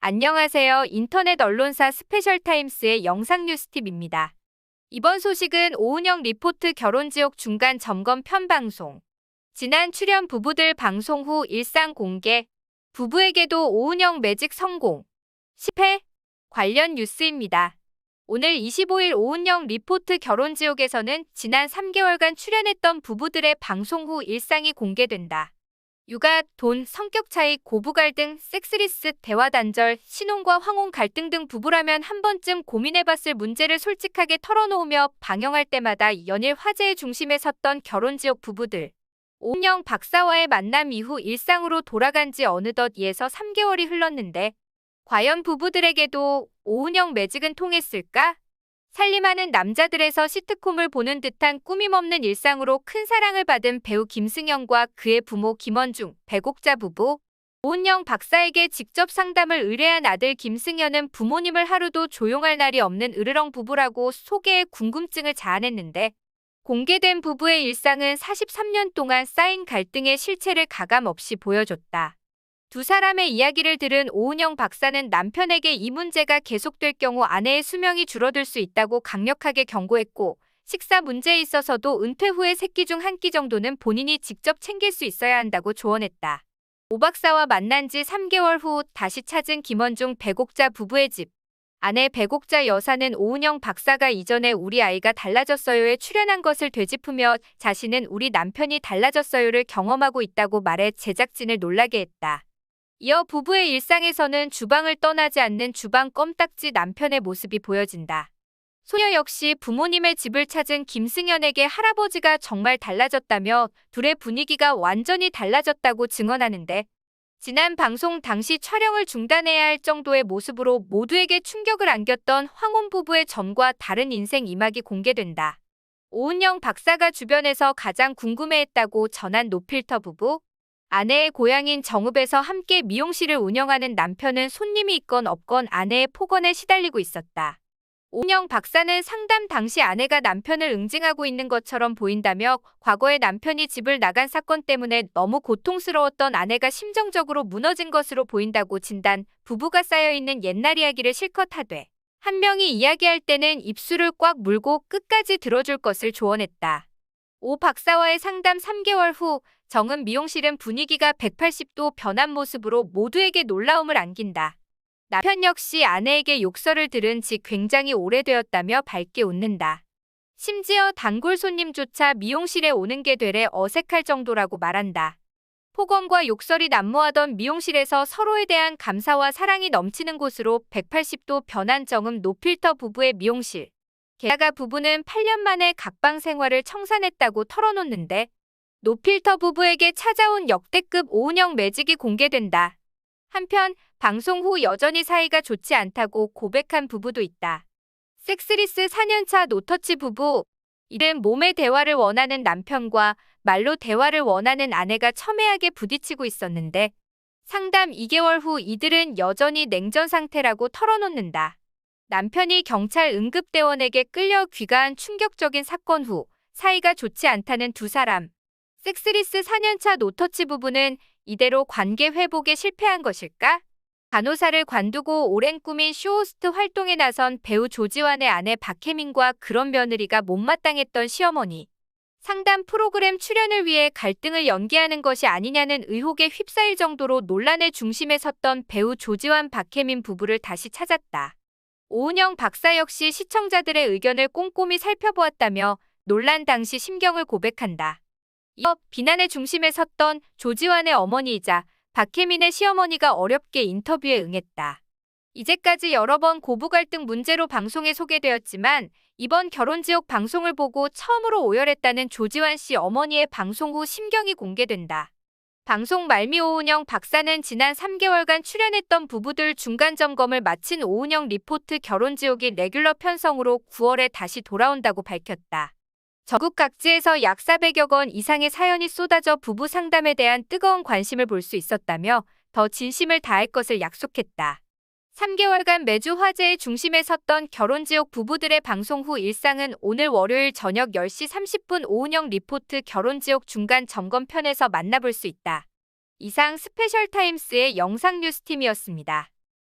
안녕하세요. 인터넷 언론사 스페셜타임스의 영상 뉴스팁입니다. 이번 소식은 오은영 리포트 결혼지옥 중간 점검 편 방송. 지난 출연 부부들 방송 후 일상 공개. 부부에게도 오은영 매직 성공. 10회 관련 뉴스입니다. 오늘 25일 오은영 리포트 결혼지옥에서는 지난 3개월간 출연했던 부부들의 방송 후 일상이 공개된다. 육아, 돈, 성격 차이, 고부 갈등, 섹스리스, 대화 단절, 신혼과 황혼 갈등 등 부부라면 한 번쯤 고민해봤을 문제를 솔직하게 털어놓으며 방영할 때마다 연일 화제의 중심에 섰던 결혼지옥 부부들. 오은영 박사와의 만남 이후 일상으로 돌아간 지 어느덧 2에서 3개월이 흘렀는데 과연 부부들에게도 오은영 매직은 통했을까? 살림하는 남자들에서 시트콤을 보는 듯한 꾸밈없는 일상으로 큰 사랑을 받은 배우 김승현과 그의 부모 김원중, 배곡자 부부. 오은영 박사에게 직접 상담을 의뢰한 아들 김승현은 부모님을 하루도 조용할 날이 없는 으르렁 부부라고 소개에 궁금증을 자아냈는데 공개된 부부의 일상은 43년 동안 쌓인 갈등의 실체를 가감없이 보여줬다. 두 사람의 이야기를 들은 오은영 박사는 남편에게 이 문제가 계속될 경우 아내의 수명이 줄어들 수 있다고 강력하게 경고했고 식사 문제에 있어서도 은퇴 후에 3끼 중 1끼 정도는 본인이 직접 챙길 수 있어야 한다고 조언했다. 오 박사와 만난 지 3개월 후 다시 찾은 김원중 배곡자 부부의 집. 아내 배곡자 여사는 오은영 박사가 이전에 우리 아이가 달라졌어요에 출연한 것을 되짚으며 자신은 우리 남편이 달라졌어요를 경험하고 있다고 말해 제작진을 놀라게 했다. 이어 부부의 일상에서는 주방을 떠나지 않는 주방 껌딱지 남편의 모습이 보여진다. 소녀 역시 부모님의 집을 찾은 김승현에게 할아버지가 정말 달라졌다며 둘의 분위기가 완전히 달라졌다고 증언하는데 지난 방송 당시 촬영을 중단해야 할 정도의 모습으로 모두에게 충격을 안겼던 황혼 부부의 전과 다른 인생 이막이 공개된다. 오은영 박사가 주변에서 가장 궁금해했다고 전한 노필터 부부. 아내의 고향인 정읍에서 함께 미용실을 운영하는 남편은 손님이 있건 없건 아내의 폭언에 시달리고 있었다. 오은영 박사는 상담 당시 아내가 남편을 응징하고 있는 것처럼 보인다며 과거에 남편이 집을 나간 사건 때문에 너무 고통스러웠던 아내가 심정적으로 무너진 것으로 보인다고 진단, 부부가 쌓여있는 옛날 이야기를 실컷 하되 한 명이 이야기할 때는 입술을 꽉 물고 끝까지 들어줄 것을 조언했다. 오 박사와의 상담 3개월 후 정은 미용실은 분위기가 180도 변한 모습으로 모두에게 놀라움을 안긴다. 남편 역시 아내에게 욕설을 들은 지 굉장히 오래되었다며 밝게 웃는다. 심지어 단골 손님조차 미용실에 오는 게 되레 어색할 정도라고 말한다. 폭언과 욕설이 난무하던 미용실에서 서로에 대한 감사와 사랑이 넘치는 곳으로 180도 변한 정음 노필터 부부의 미용실. 게다가 부부는 8년 만에 각방 생활을 청산했다고 털어놓는데 노필터 부부에게 찾아온 역대급 오은영 매직이 공개된다. 한편 방송 후 여전히 사이가 좋지 않다고 고백한 부부도 있다. 섹스리스 4년차 노터치 부부. 이른 몸의 대화를 원하는 남편과 말로 대화를 원하는 아내가 첨예하게 부딪히고 있었는데 상담 2개월 후 이들은 여전히 냉전 상태라고 털어놓는다. 남편이 경찰 응급대원에게 끌려 귀가한 충격적인 사건 후 사이가 좋지 않다는 두 사람. 섹스리스 4년차 노터치 부부는 이대로 관계 회복에 실패한 것일까? 간호사를 관두고 오랜 꿈인 쇼호스트 활동에 나선 배우 조지환의 아내 박혜민과 그런 며느리가 못마땅했던 시어머니. 상담 프로그램 출연을 위해 갈등을 연기하는 것이 아니냐는 의혹에 휩싸일 정도로 논란의 중심에 섰던 배우 조지환 박혜민 부부를 다시 찾았다. 오은영 박사 역시 시청자들의 의견을 꼼꼼히 살펴보았다며 논란 당시 심경을 고백한다. 이어 비난의 중심에 섰던 조지환의 어머니이자 박혜민의 시어머니가 어렵게 인터뷰에 응했다. 이제까지 여러 번 고부 갈등 문제로 방송에 소개되었지만 이번 결혼지옥 방송을 보고 처음으로 오열했다는 조지환 씨 어머니의 방송 후 심경이 공개된다. 방송 말미 오은영 박사는 지난 3개월간 출연했던 부부들 중간 점검을 마친 오은영 리포트 결혼지옥이 레귤러 편성으로 9월에 다시 돌아온다고 밝혔다. 전국 각지에서 약 400여 건 이상의 사연이 쏟아져 부부 상담에 대한 뜨거운 관심을 볼 수 있었다며 더 진심을 다할 것을 약속했다. 3개월간 매주 화제의 중심에 섰던 결혼지옥 부부들의 방송 후 일상은 오늘 월요일 저녁 10시 30분 오은영 리포트 결혼지옥 중간 점검편에서 만나볼 수 있다. 이상 스페셜타임스의 영상 뉴스팀이었습니다.